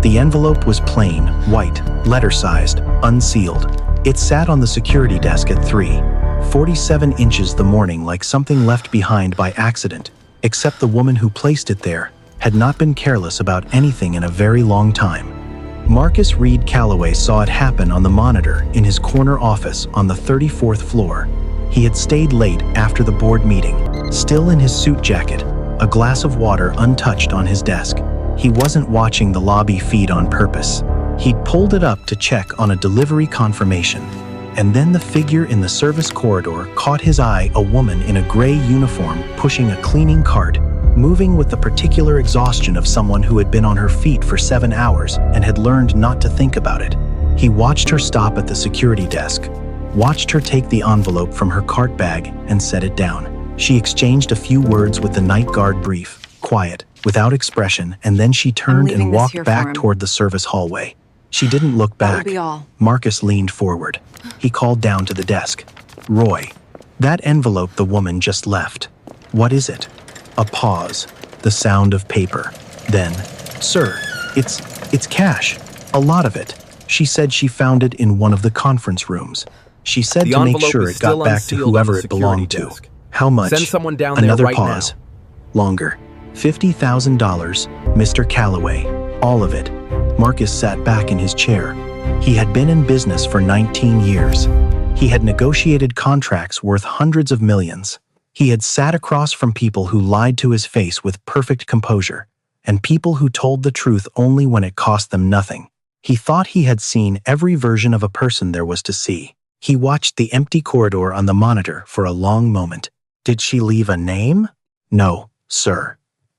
The envelope was plain, white, letter-sized, unsealed. It sat on the security desk at 3:47 inches the morning like something left behind by accident, except the woman who placed it there had not been careless about anything in a very long time. Marcus Reed Calloway saw it happen on the monitor in his corner office on the 34th floor. He had stayed late after the board meeting, still in his suit jacket, a glass of water untouched on his desk. He wasn't watching the lobby feed on purpose. He'd pulled it up to check on a delivery confirmation. And then the figure in the service corridor caught his eye, a woman in a gray uniform pushing a cleaning cart, moving with the particular exhaustion of someone who had been on her feet for 7 hours and had learned not to think about it. He watched her stop at the security desk, watched her take the envelope from her cart bag and set it down. She exchanged a few words with the night guard, brief, quiet, without expression, and then she turned and walked back toward the service hallway. She didn't look back. That'll be all. Marcus leaned forward. He called down to the desk. "Roy, that envelope the woman just left. What is it?" A pause, the sound of paper. Then, "Sir, it's cash. A lot of it." She said she found it in one of the conference rooms. She said to make sure it got back to whoever it belonged to. How much? Send someone down there Another right pause. now. Longer. $50,000, Mr. Calloway. All of it. Marcus sat back in his chair. He had been in business for 19 years. He had negotiated contracts worth hundreds of millions. He had sat across from people who lied to his face with perfect composure, and people who told the truth only when it cost them nothing. He thought he had seen every version of a person there was to see. He watched the empty corridor on the monitor for a long moment. Did she leave a name? No, sir.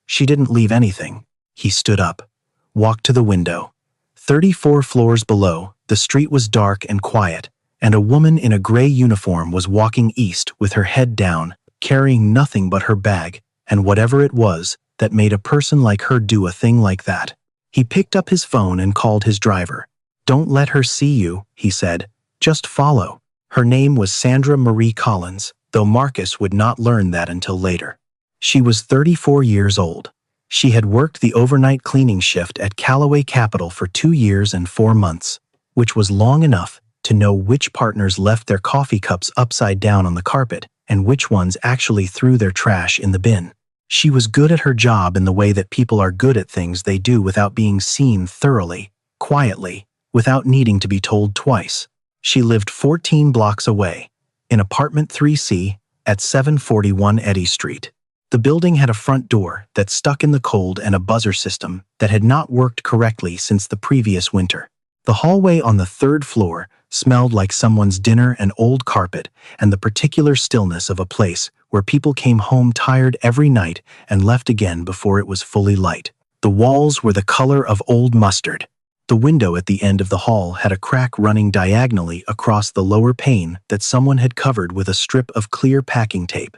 She didn't leave anything. He stood up, walked to the window. 34 floors below, the street was dark and quiet, and a woman in a gray uniform was walking east with her head down, carrying nothing but her bag and whatever it was that made a person like her do a thing like that. He picked up his phone and called his driver. "Don't let her see you," he said. "Just follow." Her name was Sandra Marie Collins, though Marcus would not learn that until later. She was 34 years old. She had worked the overnight cleaning shift at Calloway Capital for 2 years and 4 months, which was long enough to know which partners left their coffee cups upside down on the carpet and which ones actually threw their trash in the bin. She was good at her job in the way that people are good at things they do without being seen thoroughly, quietly, without needing to be told twice. She lived 14 blocks away, in apartment 3C at 741 Eddy Street. The building had a front door that stuck in the cold and a buzzer system that had not worked correctly since the previous winter. The hallway on the 3rd floor smelled like someone's dinner and old carpet and the particular stillness of a place where people came home tired every night and left again before it was fully light. The walls were the color of old mustard. The window at the end of the hall had a crack running diagonally across the lower pane that someone had covered with a strip of clear packing tape.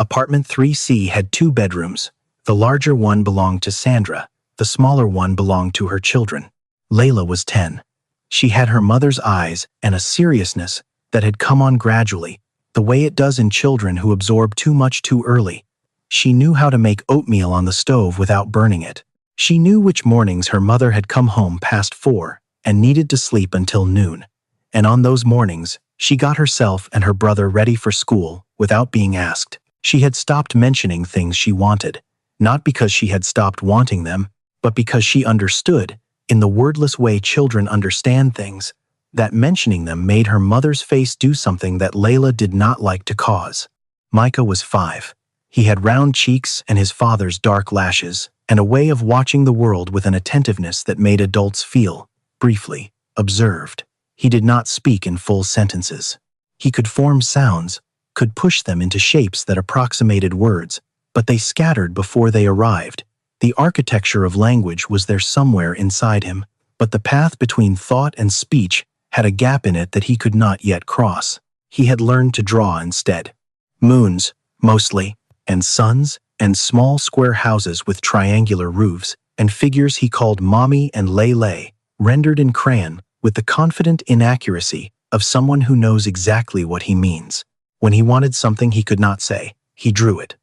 Apartment 3C had 2 bedrooms. The larger one belonged to Sandra. The smaller one belonged to her children. Layla was 10. She had her mother's eyes and a seriousness that had come on gradually, the way it does in children who absorb too much too early. She knew how to make oatmeal on the stove without burning it. She knew which mornings her mother had come home past 4 and needed to sleep until noon. And on those mornings, she got herself and her brother ready for school without being asked. She had stopped mentioning things she wanted, not because she had stopped wanting them, but because she understood, in the wordless way children understand things, that mentioning them made her mother's face do something that Layla did not like to cause. Micah was 5. He had round cheeks and his father's dark lashes, and a way of watching the world with an attentiveness that made adults feel, briefly, observed. He did not speak in full sentences. He could form sounds, could push them into shapes that approximated words, but they scattered before they arrived. The architecture of language was there somewhere inside him, but the path between thought and speech had a gap in it that he could not yet cross. He had learned to draw instead. Moons, mostly, and suns, and small square houses with triangular roofs, and figures he called Mommy and Lay, rendered in crayon with the confident inaccuracy of someone who knows exactly what he means. When he wanted something he could not say, he drew it.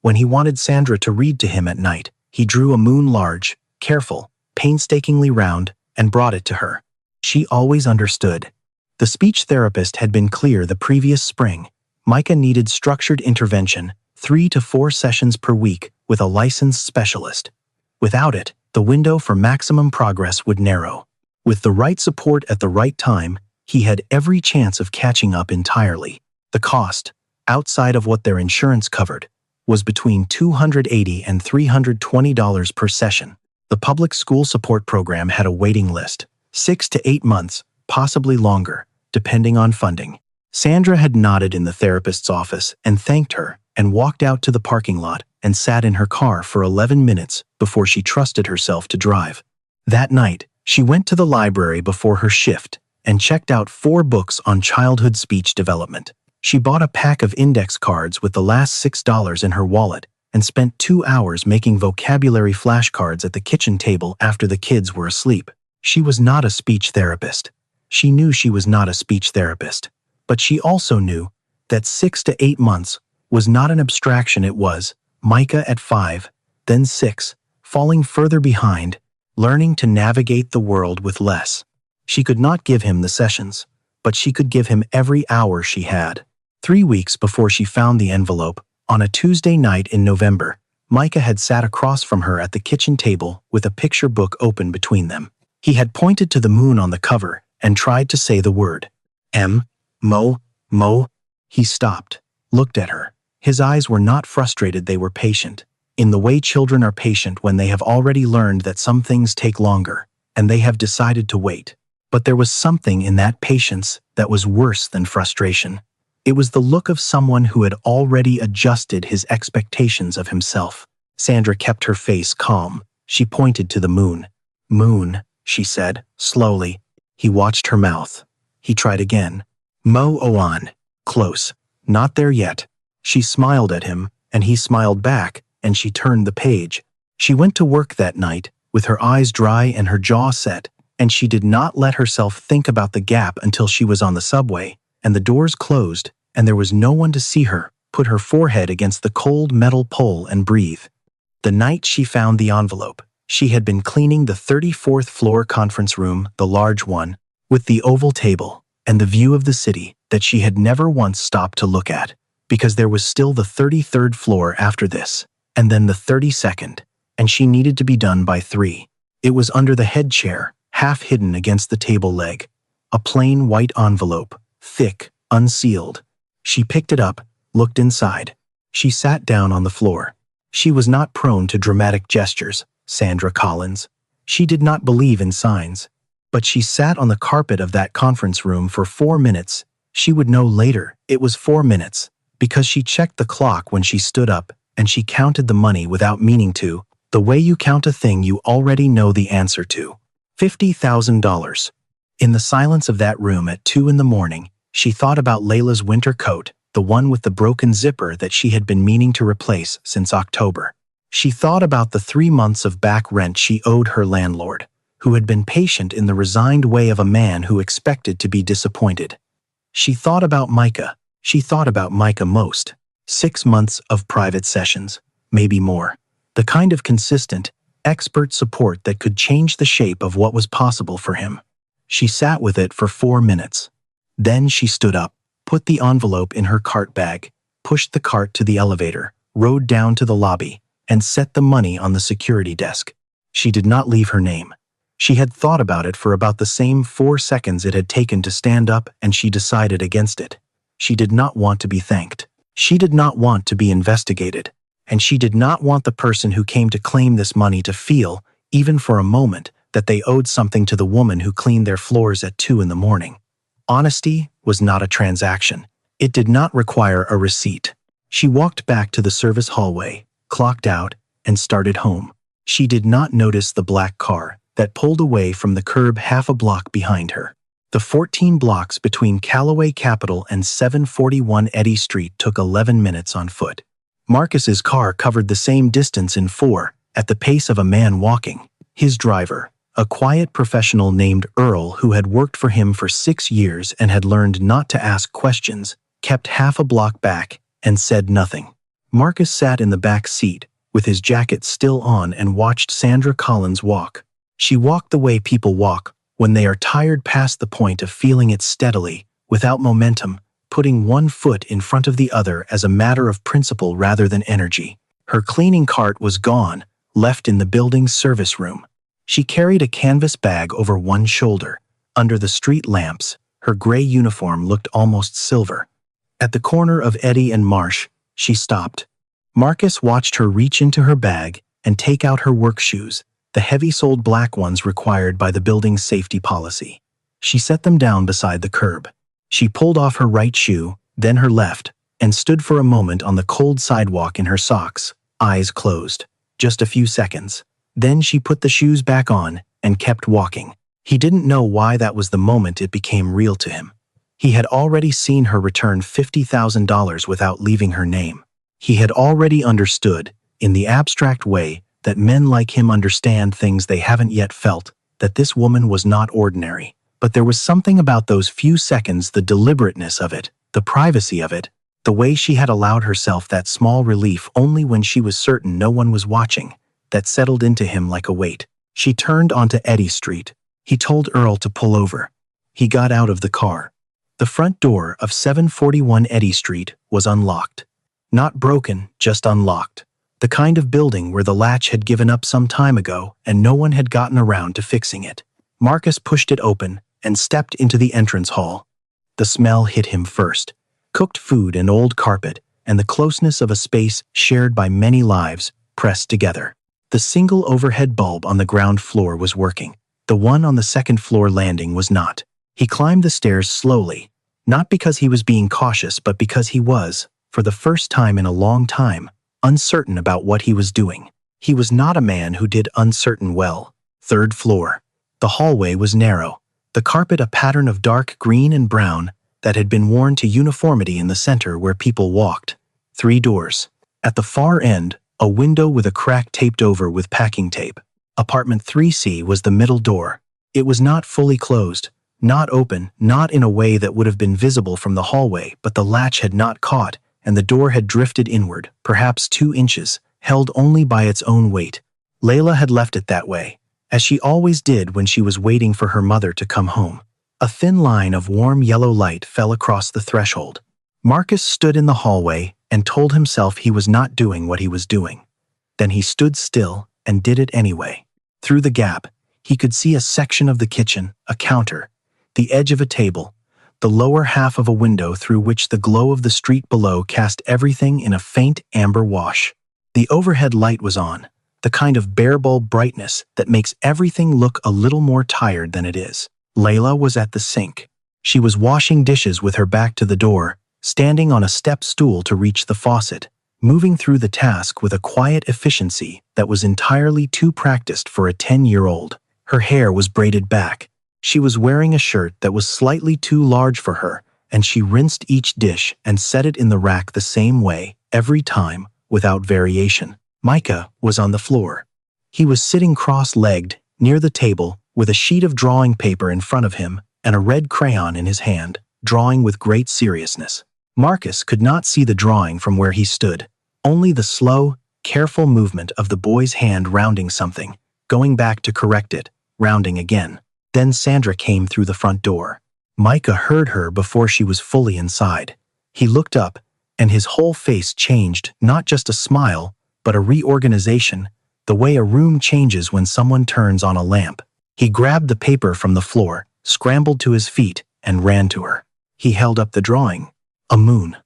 When he wanted Sandra to read to him at night, he drew a moon large, careful, painstakingly round, and brought it to her. She always understood. The speech therapist had been clear the previous spring. Micah needed structured intervention, 3 to 4 sessions per week with a licensed specialist. Without it, the window for maximum progress would narrow. With the right support at the right time, he had every chance of catching up entirely. The cost, outside of what their insurance covered, was between $280 and $320 per session. The public school support program had a waiting list, 6 to 8 months, possibly longer, depending on funding. Sandra had nodded in the therapist's office and thanked her and walked out to the parking lot and sat in her car for 11 minutes before she trusted herself to drive. That night, she went to the library before her shift and checked out 4 books on childhood speech development. She bought a pack of index cards with the last $6 in her wallet and spent 2 hours making vocabulary flashcards at the kitchen table after the kids were asleep. She was not a speech therapist. She knew she was not a speech therapist, but she also knew that 6 to 8 months was not an abstraction. It was Micah at 5, then 6, falling further behind, learning to navigate the world with less. She could not give him the sessions, but she could give him every hour she had. 3 weeks before she found the envelope, on a Tuesday night in November, Micah had sat across from her at the kitchen table with a picture book open between them. He had pointed to the moon on the cover and tried to say the word. Mo. He stopped, looked at her. His eyes were not frustrated, they were patient, in the way children are patient when they have already learned that some things take longer, and they have decided to wait. But there was something in that patience that was worse than frustration. It was the look of someone who had already adjusted his expectations of himself. Sandra kept her face calm. She pointed to the moon. Moon, she said, slowly. He watched her mouth. He tried again. Mo-o-an. Close. Not there yet. She smiled at him, and he smiled back, and she turned the page. She went to work that night, with her eyes dry and her jaw set, and she did not let herself think about the gap until she was on the subway, and the doors closed, and there was no one to see her put her forehead against the cold metal pole and breathe. The night she found the envelope, she had been cleaning the 34th floor conference room, the large one, with the oval table and the view of the city that she had never once stopped to look at, because there was still the 33rd floor after this, and then the 32nd, and she needed to be done by 3. It was under the head chair, half hidden against the table leg, a plain white envelope, thick, unsealed. She picked it up, looked inside. She sat down on the floor. She was not prone to dramatic gestures, Sandra Collins. She did not believe in signs. But she sat on the carpet of that conference room for 4 minutes. She would know later it was 4 minutes, because she checked the clock when she stood up, and she counted the money without meaning to, the way you count a thing you already know the answer to. $50,000. In the silence of that room at 2 in the morning, she thought about Layla's winter coat, the one with the broken zipper that she had been meaning to replace since October. She thought about the 3 months of back rent she owed her landlord, who had been patient in the resigned way of a man who expected to be disappointed. She thought about Micah. She thought about Micah most. 6 months of private sessions, maybe more. The kind of consistent, expert support that could change the shape of what was possible for him. She sat with it for 4 minutes. Then she stood up, put the envelope in her cart bag, pushed the cart to the elevator, rode down to the lobby, and set the money on the security desk. She did not leave her name. She had thought about it for about the same 4 seconds it had taken to stand up, and she decided against it. She did not want to be thanked. She did not want to be investigated. And she did not want the person who came to claim this money to feel, even for a moment, that they owed something to the woman who cleaned their floors at 2 in the morning. Honesty was not a transaction. It did not require a receipt. She walked back to the service hallway, clocked out, and started home. She did not notice the black car that pulled away from the curb half a block behind her. The 14 blocks between Callaway Capitol and 741 Eddy Street took 11 minutes on foot. Marcus's car covered the same distance in 4, at the pace of a man walking. His driver, a quiet professional named Earl who had worked for him for 6 years and had learned not to ask questions, kept half a block back and said nothing. Marcus sat in the back seat, with his jacket still on, and watched Sandra Collins walk. She walked the way people walk when they are tired past the point of feeling it steadily, without momentum, putting one foot in front of the other as a matter of principle rather than energy. Her cleaning cart was gone, left in the building's service room. She carried a canvas bag over one shoulder. Under the street lamps, her gray uniform looked almost silver. At the corner of Eddie and Marsh, she stopped. Marcus watched her reach into her bag and take out her work shoes, the heavy-soled black ones required by the building's safety policy. She set them down beside the curb. She pulled off her right shoe, then her left, and stood for a moment on the cold sidewalk in her socks, eyes closed. Just a few seconds. Then she put the shoes back on and kept walking. He didn't know why that was the moment it became real to him. He had already seen her return $50,000 without leaving her name. He had already understood, in the abstract way that men like him understand things they haven't yet felt, that this woman was not ordinary. But there was something about those few seconds, the deliberateness of it, the privacy of it, the way she had allowed herself that small relief only when she was certain no one was watching, that settled into him like a weight. She turned onto Eddy Street. He told Earl to pull over. He got out of the car. The front door of 741 Eddy Street was unlocked. Not broken, just unlocked. The kind of building where the latch had given up some time ago and no one had gotten around to fixing it. Marcus pushed it open and stepped into the entrance hall. The smell hit him first. Cooked food and old carpet, and the closeness of a space shared by many lives pressed together. The single overhead bulb on the ground floor was working. The one on the second floor landing was not. He climbed the stairs slowly, not because he was being cautious, but because he was, for the first time in a long time, uncertain about what he was doing. He was not a man who did uncertain well. Third floor. The hallway was narrow, the carpet a pattern of dark green and brown that had been worn to uniformity in the center where people walked. 3 doors. At the far end, a window with a crack taped over with packing tape. Apartment 3C was the middle door. It was not fully closed, not open, not in a way that would have been visible from the hallway, but the latch had not caught, and the door had drifted inward, perhaps 2 inches, held only by its own weight. Layla had left it that way, as she always did when she was waiting for her mother to come home. A thin line of warm yellow light fell across the threshold. Marcus stood in the hallway and told himself he was not doing what he was doing. Then he stood still and did it anyway. Through the gap, he could see a section of the kitchen, a counter, the edge of a table, the lower half of a window through which the glow of the street below cast everything in a faint amber wash. The overhead light was on, the kind of bare bulb brightness that makes everything look a little more tired than it is. Layla was at the sink. She was washing dishes with her back to the door, standing on a step stool to reach the faucet, moving through the task with a quiet efficiency that was entirely too practiced for a 10-year-old. Her hair was braided back. She was wearing a shirt that was slightly too large for her, and she rinsed each dish and set it in the rack the same way, every time, without variation. Micah was on the floor. He was sitting cross-legged, near the table, with a sheet of drawing paper in front of him and a red crayon in his hand, drawing with great seriousness. Marcus could not see the drawing from where he stood, only the slow, careful movement of the boy's hand rounding something, going back to correct it, rounding again. Then Sandra came through the front door. Micah heard her before she was fully inside. He looked up, and his whole face changed, not just a smile, but a reorganization, the way a room changes when someone turns on a lamp. He grabbed the paper from the floor, scrambled to his feet, and ran to her. He held up the drawing. A moon.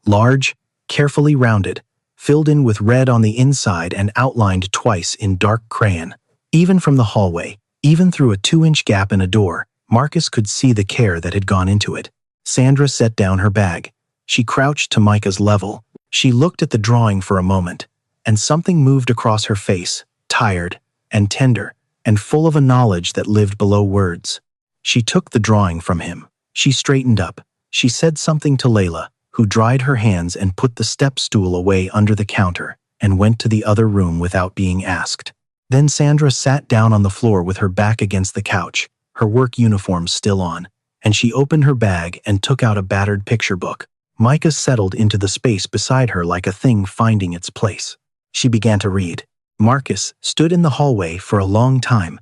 Large, carefully rounded, filled in with red on the inside and outlined twice in dark crayon. Even from the hallway, even through a 2-inch gap in a door, Marcus could see the care that had gone into it. Sandra set down her bag. She crouched to Micah's level. She looked at the drawing for a moment, and something moved across her face, tired and tender, and full of a knowledge that lived below words. She took the drawing from him. She straightened up. She said something to Layla, who dried her hands and put the step stool away under the counter, and went to the other room without being asked. Then Sandra sat down on the floor with her back against the couch, her work uniform still on, and she opened her bag and took out a battered picture book. Micah settled into the space beside her like a thing finding its place. She began to read. Marcus stood in the hallway for a long time,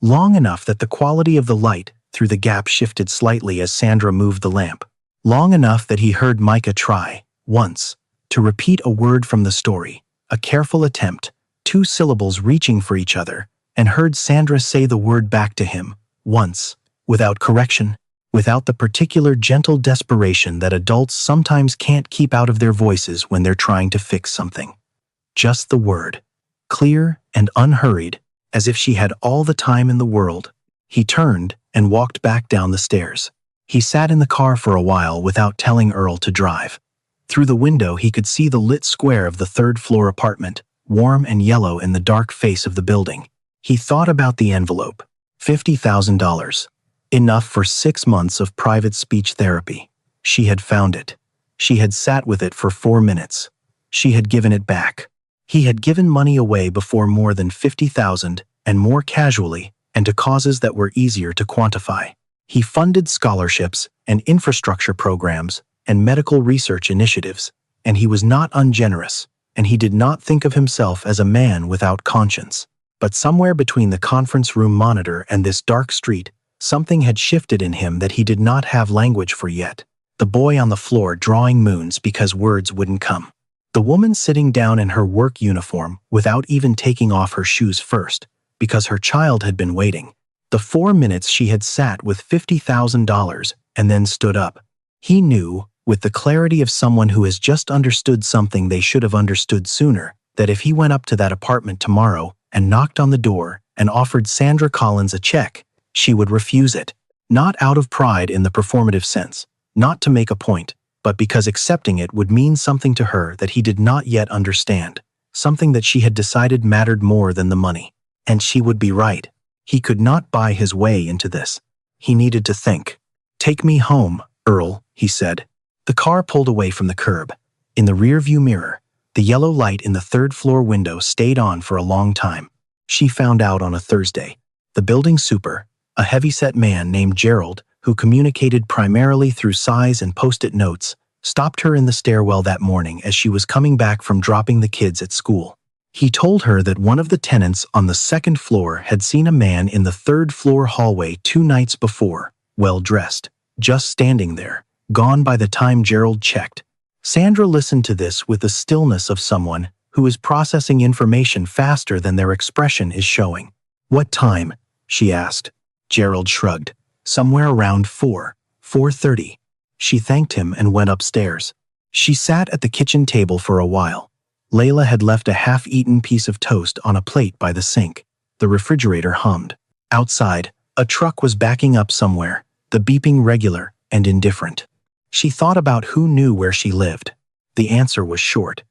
long enough that the quality of the light through the gap shifted slightly as Sandra moved the lamp, long enough that he heard Micah try, once, to repeat a word from the story, a careful attempt, 2 syllables reaching for each other, and heard Sandra say the word back to him, once, without correction, without the particular gentle desperation that adults sometimes can't keep out of their voices when they're trying to fix something. Just the word, clear and unhurried, as if she had all the time in the world. He turned and walked back down the stairs. He sat in the car for a while without telling Earl to drive. Through the window he could see the lit square of the 3rd-floor apartment, warm and yellow in the dark face of the building. He thought about the envelope. $50,000. Enough for 6 months of private speech therapy. She had found it. She had sat with it for 4 minutes. She had given it back. He had given money away before more than $50,000, and more casually, and to causes that were easier to quantify. He funded scholarships and infrastructure programs and medical research initiatives, and he was not ungenerous, and he did not think of himself as a man without conscience. But somewhere between the conference room monitor and this dark street, something had shifted in him that he did not have language for yet. The boy on the floor drawing moons because words wouldn't come. The woman sitting down in her work uniform without even taking off her shoes first, because her child had been waiting. The 4 minutes she had sat with $50,000 and then stood up. He knew, with the clarity of someone who has just understood something they should have understood sooner, that if he went up to that apartment tomorrow and knocked on the door and offered Sandra Collins a check, she would refuse it. Not out of pride in the performative sense, not to make a point, but because accepting it would mean something to her that he did not yet understand, something that she had decided mattered more than the money. And she would be right. He could not buy his way into this. He needed to think. "Take me home, Earl," he said. The car pulled away from the curb. In the rearview mirror, the yellow light in the 3rd-floor window stayed on for a long time. She found out on a Thursday. The building super, a heavy-set man named Gerald, who communicated primarily through sighs and post-it notes, stopped her in the stairwell that morning as she was coming back from dropping the kids at school. He told her that one of the tenants on the 2nd floor had seen a man in the 3rd-floor hallway 2 nights before, well-dressed, just standing there, gone by the time Gerald checked. Sandra listened to this with the stillness of someone who is processing information faster than their expression is showing. "What time?" she asked. Gerald shrugged. "Somewhere around 4:30. She thanked him and went upstairs. She sat at the kitchen table for a while. Layla had left a half-eaten piece of toast on a plate by the sink. The refrigerator hummed. Outside, a truck was backing up somewhere, the beeping regular and indifferent. She thought about who knew where she lived. The answer was short,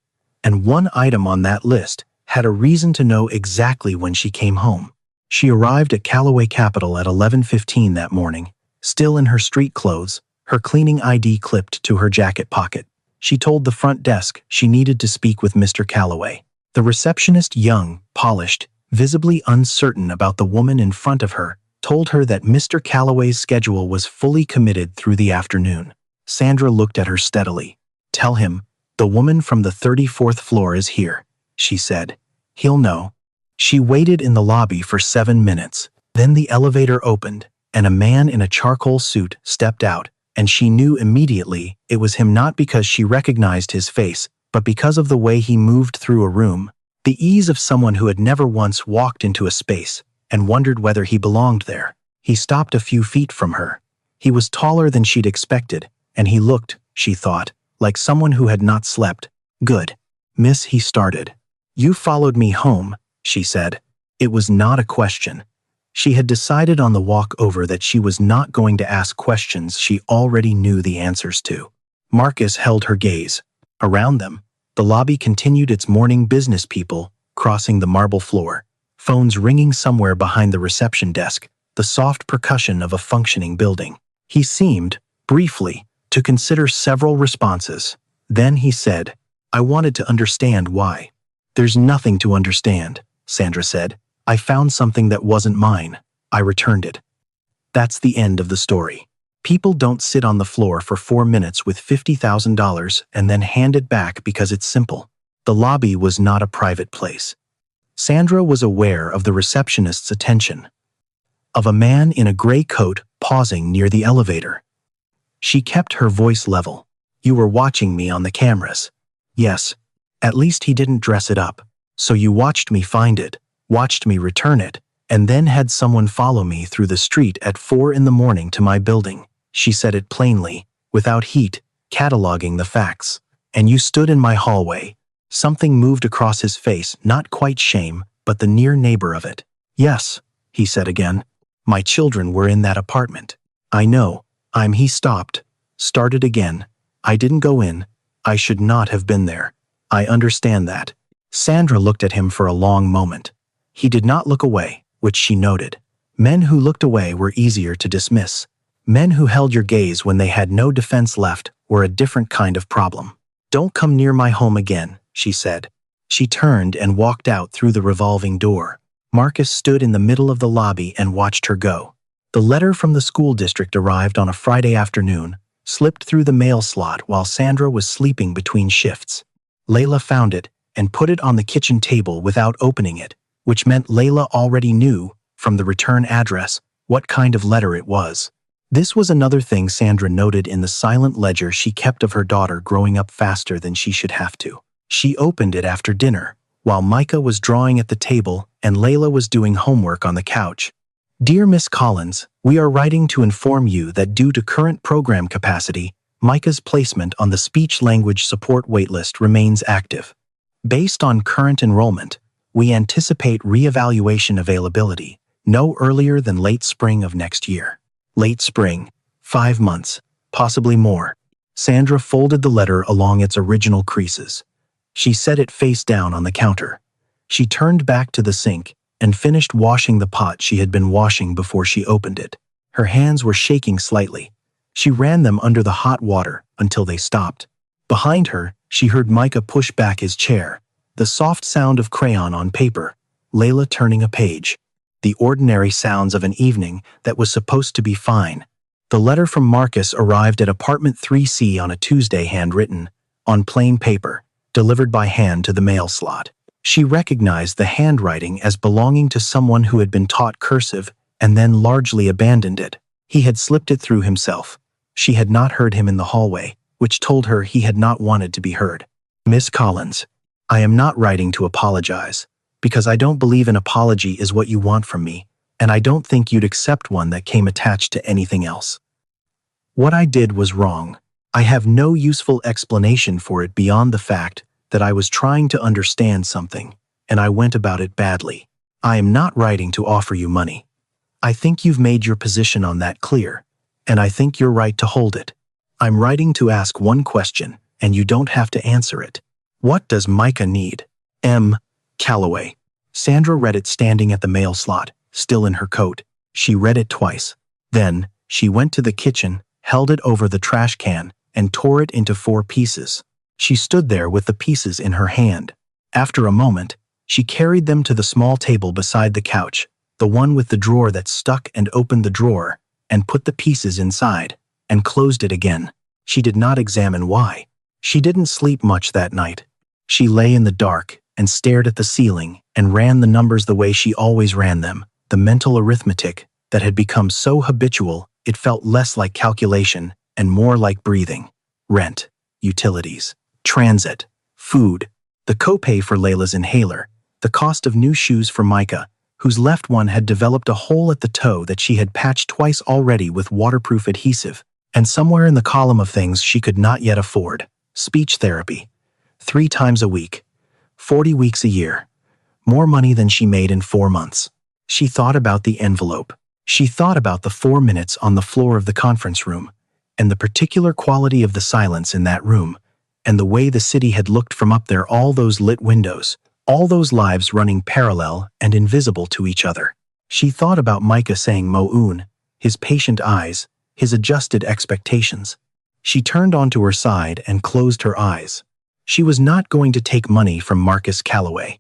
and one item on that list had a reason to know exactly when she came home. She arrived at Callaway Capital at 11:15 that morning, still in her street clothes, her cleaning ID clipped to her jacket pocket. She told the front desk she needed to speak with Mr. Callaway. The receptionist, young, polished, visibly uncertain about the woman in front of her, told her that Mr. Callaway's schedule was fully committed through the afternoon. Sandra looked at her steadily. "Tell him, the woman from the 34th floor is here," she said. "He'll know." She waited in the lobby for 7 minutes. Then the elevator opened, and a man in a charcoal suit stepped out, and she knew immediately it was him, not because she recognized his face, but because of the way he moved through a room, the ease of someone who had never once walked into a space and wondered whether he belonged there. He stopped a few feet from her. He was taller than she'd expected, and he looked, she thought, like someone who had not slept. "Good. Miss," he started. "You followed me home," she said. It was not a question. She had decided on the walk over that she was not going to ask questions she already knew the answers to. Marcus held her gaze. Around them, the lobby continued its morning business people crossing the marble floor, phones ringing somewhere behind the reception desk, the soft percussion of a functioning building. He seemed, briefly, to consider several responses. Then he said, "I wanted to understand why." "There's nothing to understand," Sandra said. "I found something that wasn't mine. I returned it." That's the end of the story. People don't sit on the floor for 4 minutes with $50,000 and then hand it back because it's simple. The lobby was not a private place. Sandra was aware of the receptionist's attention. of a man in a gray coat pausing near the elevator. She kept her voice level. "You were watching me on the cameras." "Yes. At least he didn't dress it up. So you watched me find it, watched me return it, and then had someone follow me through the street at 4 in the morning to my building." She said it plainly, without heat, cataloging the facts. "And you stood in my hallway." Something moved across his face, not quite shame, but the near neighbor of it. "Yes," he said again. "My children were in that apartment." "I know. He stopped. Started again. "I didn't go in. I should not have been there. I understand that." Sandra looked at him for a long moment. He did not look away, which she noted. Men who looked away were easier to dismiss. Men who held your gaze when they had no defense left were a different kind of problem. "Don't come near my home again," she said. She turned and walked out through the revolving door. Marcus stood in the middle of the lobby and watched her go. The letter from the school district arrived on a Friday afternoon, slipped through the mail slot while Sandra was sleeping between shifts. Layla found it and put it on the kitchen table without opening it, which meant Layla already knew, from the return address, what kind of letter it was. This was another thing Sandra noted in the silent ledger she kept of her daughter growing up faster than she should have to. She opened it after dinner, while Micah was drawing at the table and Layla was doing homework on the couch. "Dear Miss Collins, we are writing to inform you that due to current program capacity, Micah's placement on the speech-language support waitlist remains active. Based on current enrollment, we anticipate reevaluation availability no earlier than late spring of next year." Late spring, 5 months, possibly more. Sandra folded the letter along its original creases. She set it face down on the counter. She turned back to the sink and finished washing the pot she had been washing before she opened it. Her hands were shaking slightly. She ran them under the hot water until they stopped. Behind her, she heard Micah push back his chair, the soft sound of crayon on paper, Layla turning a page. The ordinary sounds of an evening that was supposed to be fine. The letter from Marcus arrived at apartment 3C on a Tuesday, handwritten, on plain paper, delivered by hand to the mail slot. She recognized the handwriting as belonging to someone who had been taught cursive and then largely abandoned it. He had slipped it through himself. She had not heard him in the hallway, which told her he had not wanted to be heard. "Miss Collins, I am not writing to apologize, because I don't believe an apology is what you want from me, and I don't think you'd accept one that came attached to anything else. What I did was wrong. I have no useful explanation for it beyond the fact that I was trying to understand something, and I went about it badly. I am not writing to offer you money. I think you've made your position on that clear, and I think you're right to hold it. I'm writing to ask one question, and you don't have to answer it. What does Micah need? M. Calloway." Sandra read it standing at the mail slot, still in her coat. She read it twice. Then, she went to the kitchen, held it over the trash can, and tore it into 4 pieces. She stood there with the pieces in her hand. After a moment, she carried them to the small table beside the couch, the one with the drawer that stuck, and opened the drawer, and put the pieces inside, and closed it again. She did not examine why. She didn't sleep much that night. She lay in the dark and stared at the ceiling and ran the numbers the way she always ran them, the mental arithmetic that had become so habitual it felt less like calculation and more like breathing. Rent, utilities, transit, food, the copay for Layla's inhaler, the cost of new shoes for Micah, whose left one had developed a hole at the toe that she had patched twice already with waterproof adhesive, and somewhere in the column of things she could not yet afford, speech therapy, 3 times a week, 40 weeks a year, more money than she made in 4 months. She thought about the envelope. She thought about the 4 minutes on the floor of the conference room, and the particular quality of the silence in that room, and the way the city had looked from up there, all those lit windows, all those lives running parallel and invisible to each other. She thought about Micah saying Mo'un, his patient eyes, his adjusted expectations. She turned onto her side and closed her eyes. She was not going to take money from Marcus Calloway.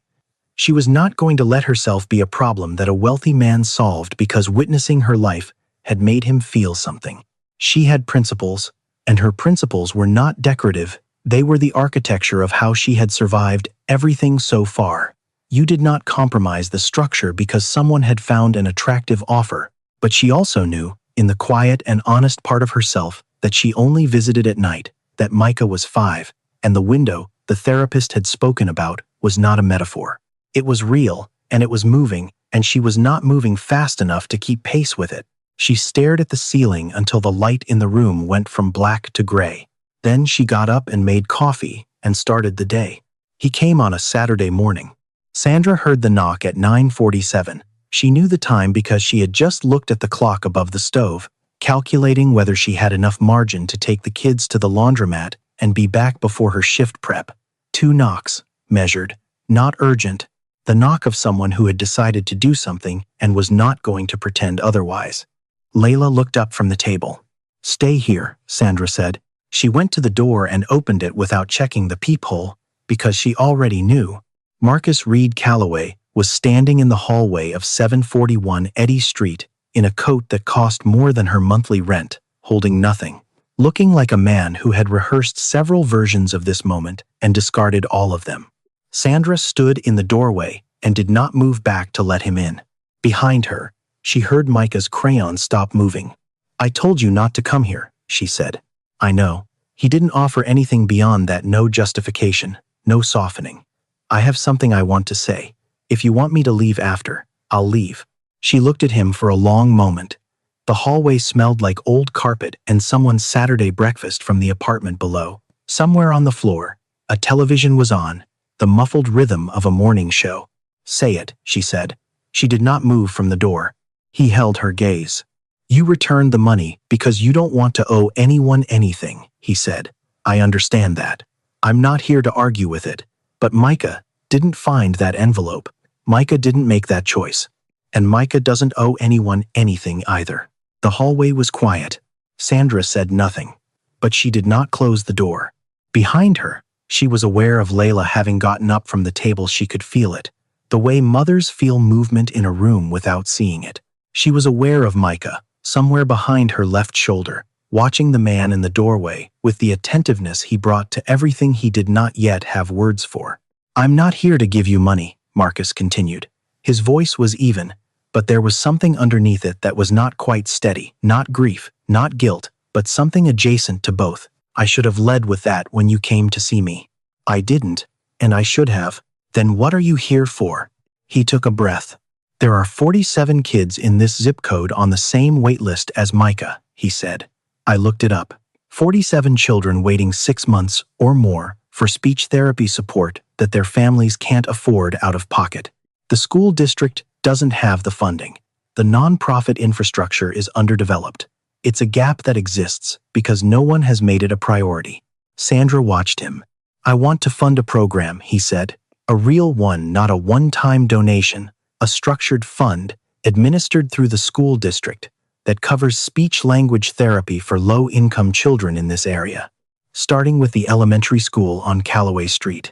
She was not going to let herself be a problem that a wealthy man solved because witnessing her life had made him feel something. She had principles, and her principles were not decorative. They were the architecture of how she had survived everything so far. You did not compromise the structure because someone had found an attractive offer. But she also knew, in the quiet and honest part of herself, that she only visited at night, that Micah was 5, and the window the therapist had spoken about was not a metaphor. It was real, and it was moving, and she was not moving fast enough to keep pace with it. She stared at the ceiling until the light in the room went from black to gray. Then she got up and made coffee and started the day. He came on a Saturday morning. Sandra heard the knock at 9:47. She knew the time because she had just looked at the clock above the stove, calculating whether she had enough margin to take the kids to the laundromat and be back before her shift prep. 2 knocks, measured, not urgent, the knock of someone who had decided to do something and was not going to pretend otherwise. Layla looked up from the table. "Stay here," Sandra said. She went to the door and opened it without checking the peephole, because she already knew. Marcus Reed Calloway was standing in the hallway of 741 Eddy Street in a coat that cost more than her monthly rent, holding nothing, looking like a man who had rehearsed several versions of this moment and discarded all of them. Sandra stood in the doorway and did not move back to let him in. Behind her, she heard Micah's crayon stop moving. "I told you not to come here," she said. "I know." He didn't offer anything beyond that, no justification, no softening. "I have something I want to say. If you want me to leave after, I'll leave." She looked at him for a long moment. The hallway smelled like old carpet and someone's Saturday breakfast from the apartment below. Somewhere on the floor, a television was on, the muffled rhythm of a morning show. "Say it," she said. She did not move from the door. He held her gaze. "You returned the money because you don't want to owe anyone anything," he said. "I understand that. I'm not here to argue with it. But Micah didn't find that envelope. Micah didn't make that choice. And Micah doesn't owe anyone anything either." The hallway was quiet. Sandra said nothing. But she did not close the door. Behind her, she was aware of Layla having gotten up from the table. She could feel it, the way mothers feel movement in a room without seeing it. She was aware of Micah, somewhere behind her left shoulder, watching the man in the doorway with the attentiveness he brought to everything he did not yet have words for. "I'm not here to give you money," Marcus continued. His voice was even, but there was something underneath it that was not quite steady, not grief, not guilt, but something adjacent to both. "I should have led with that when you came to see me. I didn't, and I should have. Then what are you here for?" He took a breath. "There are 47 kids in this zip code on the same wait list as Micah," he said. "I looked it up. 47 children waiting 6 months or more for speech therapy support that their families can't afford out of pocket. The school district doesn't have the funding. The nonprofit infrastructure is underdeveloped. It's a gap that exists because no one has made it a priority." Sandra watched him. "I want to fund a program," he said. "A real one, not a one-time donation. A structured fund, administered through the school district, that covers speech-language therapy for low-income children in this area, starting with the elementary school on Calloway Street.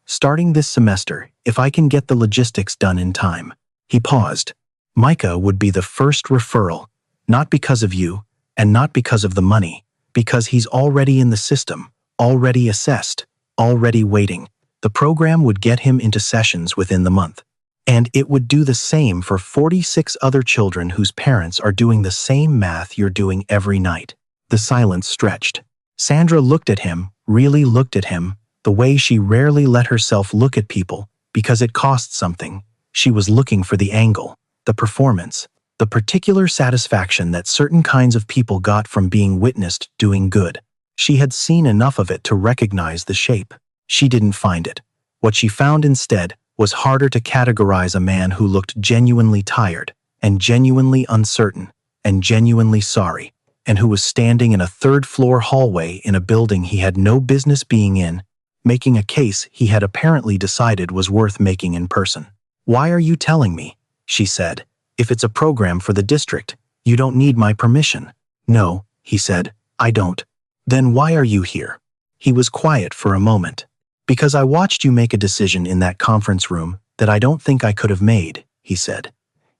Starting this semester, if I can get the logistics done in time." He paused. "Micah would be the first referral, not because of you, and not because of the money, because he's already in the system, already assessed, already waiting. The program would get him into sessions within the month. And it would do the same for 46 other children whose parents are doing the same math you're doing every night." The silence stretched. Sandra looked at him, really looked at him, the way she rarely let herself look at people, because it cost something. She was looking for the angle, the performance, the particular satisfaction that certain kinds of people got from being witnessed doing good. She had seen enough of it to recognize the shape. She didn't find it. What she found instead was harder to categorize: a man who looked genuinely tired, and genuinely uncertain, and genuinely sorry, and who was standing in a third-floor hallway in a building he had no business being in, making a case he had apparently decided was worth making in person. "Why are you telling me?" she said. "If it's a program for the district, you don't need my permission." "No," he said, "I don't." "Then why are you here?" He was quiet for a moment. "Because I watched you make a decision in that conference room that I don't think I could have made," he said.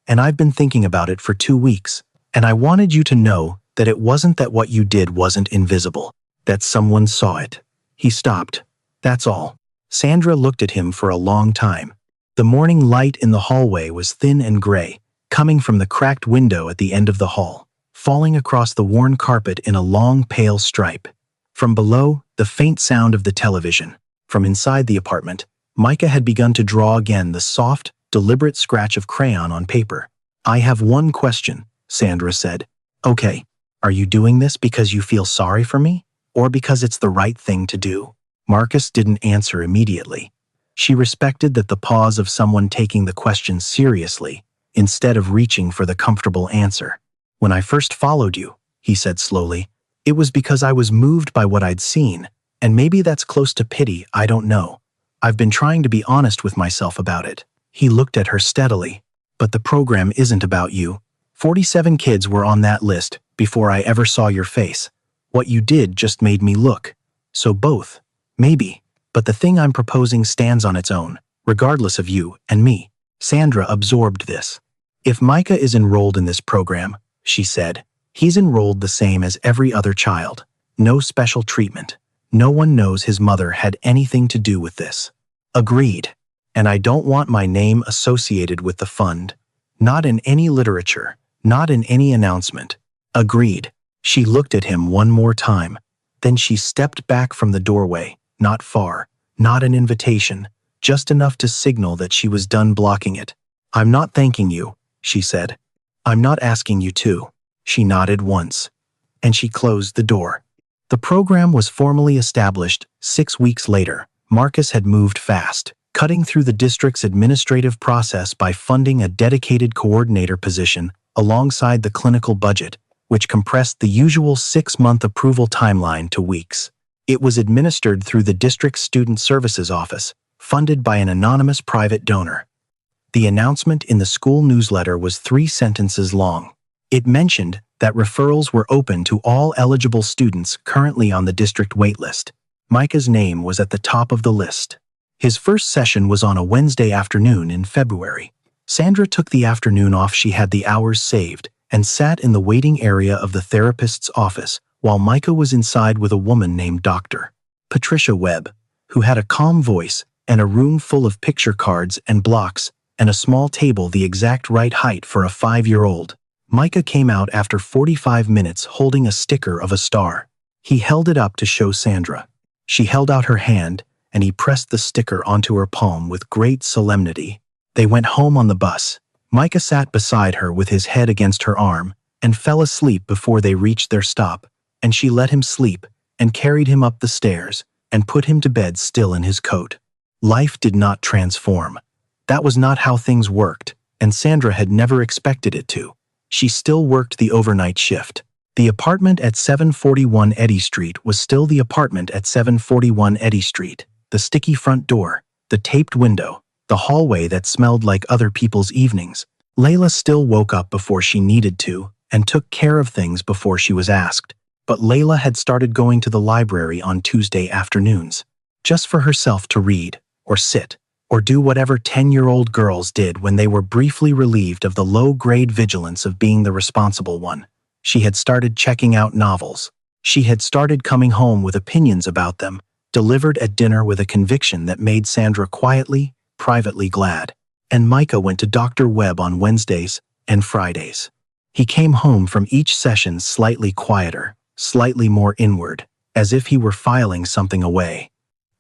"And I've been thinking about it for 2 weeks, and I wanted you to know that it wasn't that what you did wasn't invisible, that someone saw it." He stopped. "That's all." Sandra looked at him for a long time. The morning light in the hallway was thin and gray, coming from the cracked window at the end of the hall, falling across the worn carpet in a long, pale stripe. From below, the faint sound of the television. From inside the apartment, Micah had begun to draw again the soft, deliberate scratch of crayon on paper. "I have one question," Sandra said. "Okay, are you doing this because you feel sorry for me, or because it's the right thing to do?" Marcus didn't answer immediately. She respected that the pause of someone taking the question seriously, instead of reaching for the comfortable answer. "When I first followed you," he said slowly, "it was because I was moved by what I'd seen, and maybe that's close to pity, I don't know. I've been trying to be honest with myself about it." He looked at her steadily. "But the program isn't about you. 47 kids were on that list before I ever saw your face. What you did just made me look. So both. Maybe. But the thing I'm proposing stands on its own, regardless of you and me." Sandra absorbed this. "If Micah is enrolled in this program," she said, "he's enrolled the same as every other child. No special treatment. No one knows his mother had anything to do with this." "Agreed. And I don't want my name associated with the fund. Not in any literature. Not in any announcement." "Agreed." She looked at him one more time. Then she stepped back from the doorway, not far, not an invitation, just enough to signal that she was done blocking it. "I'm not thanking you," she said. "I'm not asking you to." She nodded once, and she closed the door. The program was formally established 6 weeks later. Marcus had moved fast, cutting through the district's administrative process by funding a dedicated coordinator position alongside the clinical budget, which compressed the usual 6-month approval timeline to weeks. It was administered through the district's student services office, funded by an anonymous private donor. The announcement in the school newsletter was 3 sentences long. It mentioned that referrals were open to all eligible students currently on the district waitlist. Micah's name was at the top of the list. His first session was on a Wednesday afternoon in February. Sandra took the afternoon off. She had the hours saved and sat in the waiting area of the therapist's office while Micah was inside with a woman named Dr. Patricia Webb, who had a calm voice and a room full of picture cards and blocks and a small table the exact right height for a 5-year-old. Micah came out after 45 minutes holding a sticker of a star. He held it up to show Sandra. She held out her hand, and he pressed the sticker onto her palm with great solemnity. They went home on the bus. Micah sat beside her with his head against her arm and fell asleep before they reached their stop, and she let him sleep and carried him up the stairs and put him to bed still in his coat. Life did not transform. That was not how things worked, and Sandra had never expected it to. She still worked the overnight shift. The apartment at 741 Eddy Street was still the apartment at 741 Eddy Street. The sticky front door, the taped window, the hallway that smelled like other people's evenings. Layla still woke up before she needed to and took care of things before she was asked. But Layla had started going to the library on Tuesday afternoons, just for herself to read, or sit, or do whatever 10-year-old girls did when they were briefly relieved of the low-grade vigilance of being the responsible one. She had started checking out novels. She had started coming home with opinions about them, delivered at dinner with a conviction that made Sandra quietly, privately glad. And Micah went to Dr. Webb on Wednesdays and Fridays. He came home from each session slightly quieter, slightly more inward, as if he were filing something away.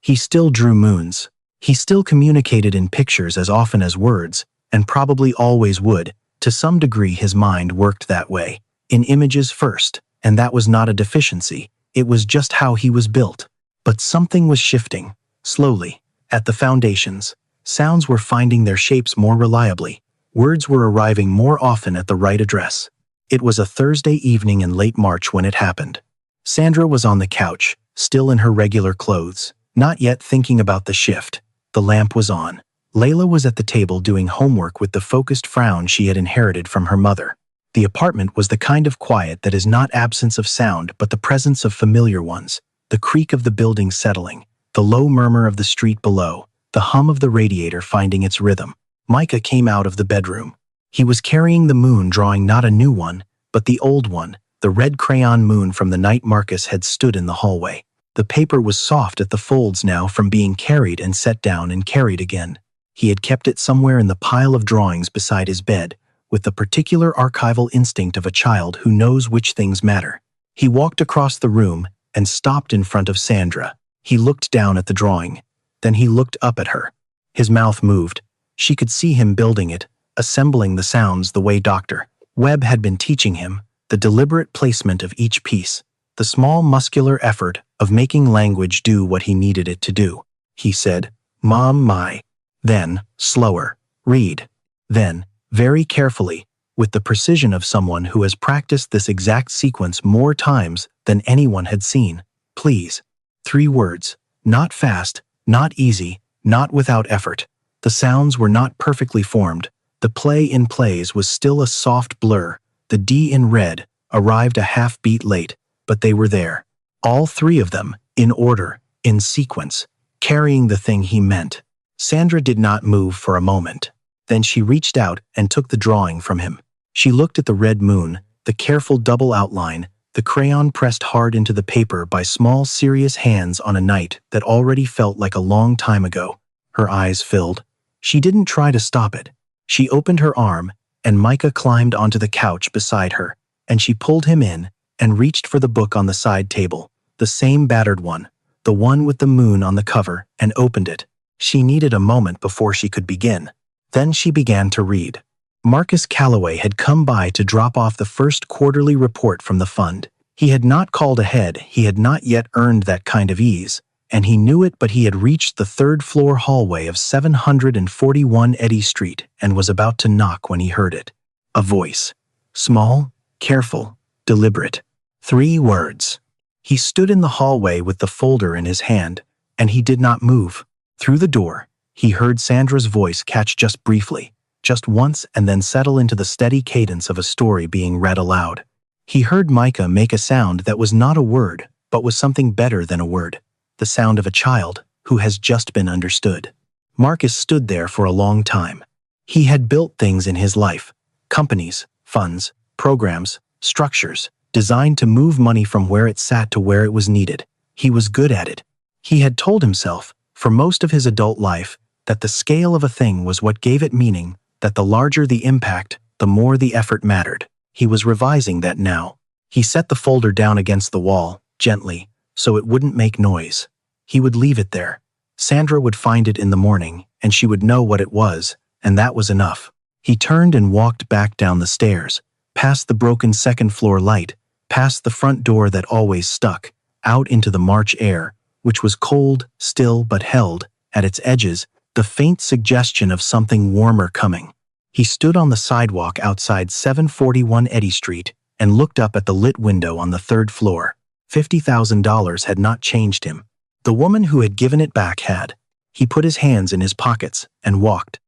He still drew moons. He still communicated in pictures as often as words, and probably always would. To some degree his mind worked that way, in images first, and that was not a deficiency, it was just how he was built. But something was shifting, slowly, at the foundations. Sounds were finding their shapes more reliably. Words were arriving more often at the right address. It was a Thursday evening in late March when it happened. Sandra was on the couch, still in her regular clothes, not yet thinking about the shift. The lamp was on. Layla was at the table doing homework with the focused frown she had inherited from her mother. The apartment was the kind of quiet that is not absence of sound but the presence of familiar ones, the creak of the building settling, the low murmur of the street below, the hum of the radiator finding its rhythm. Micah came out of the bedroom. He was carrying the moon, drawing not a new one, but the old one, the red crayon moon from the night Marcus had stood in the hallway. The paper was soft at the folds now from being carried and set down and carried again. He had kept it somewhere in the pile of drawings beside his bed, with the particular archival instinct of a child who knows which things matter. He walked across the room and stopped in front of Sandra. He looked down at the drawing. Then he looked up at her. His mouth moved. She could see him building it, assembling the sounds the way Dr. Webb had been teaching him, the deliberate placement of each piece, the small muscular effort of making language do what he needed it to do. He said, "Mom, my." Then, slower, "Read." Then, very carefully, with the precision of someone who has practiced this exact sequence more times than anyone had seen, "Please." 3 words, not fast, not easy, not without effort. The sounds were not perfectly formed. The play in plays was still a soft blur. The D in red arrived a half beat late, but they were there. All 3 of them, in order, in sequence, carrying the thing he meant. Sandra did not move for a moment. Then she reached out and took the drawing from him. She looked at the red moon, the careful double outline, the crayon pressed hard into the paper by small, serious hands on a night that already felt like a long time ago. Her eyes filled. She didn't try to stop it. She opened her arm, and Micah climbed onto the couch beside her, and she pulled him in and reached for the book on the side table, the same battered one, the one with the moon on the cover, and opened it. She needed a moment before she could begin. Then she began to read. Marcus Calloway had come by to drop off the first quarterly report from the fund. He had not called ahead, he had not yet earned that kind of ease, and he knew it, but he had reached the 3rd-floor hallway of 741 Eddy Street and was about to knock when he heard it. A voice. Small, careful, deliberate. 3 words. He stood in the hallway with the folder in his hand, and he did not move. Through the door, he heard Sandra's voice catch just briefly, just once, and then settle into the steady cadence of a story being read aloud. He heard Micah make a sound that was not a word, but was something better than a word. The sound of a child who has just been understood. Marcus stood there for a long time. He had built things in his life, companies, funds, programs, structures, designed to move money from where it sat to where it was needed. He was good at it. He had told himself, for most of his adult life, that the scale of a thing was what gave it meaning, that the larger the impact, the more the effort mattered. He was revising that now. He set the folder down against the wall, gently, so it wouldn't make noise. He would leave it there. Sandra would find it in the morning, and she would know what it was, and that was enough. He turned and walked back down the stairs, past the broken 2nd-floor light, past the front door that always stuck, out into the March air, which was cold, still, but held, at its edges, the faint suggestion of something warmer coming. He stood on the sidewalk outside 741 Eddy Street and looked up at the lit window on the 3rd floor. $50,000 had not changed him. The woman who had given it back had. He put his hands in his pockets and walked.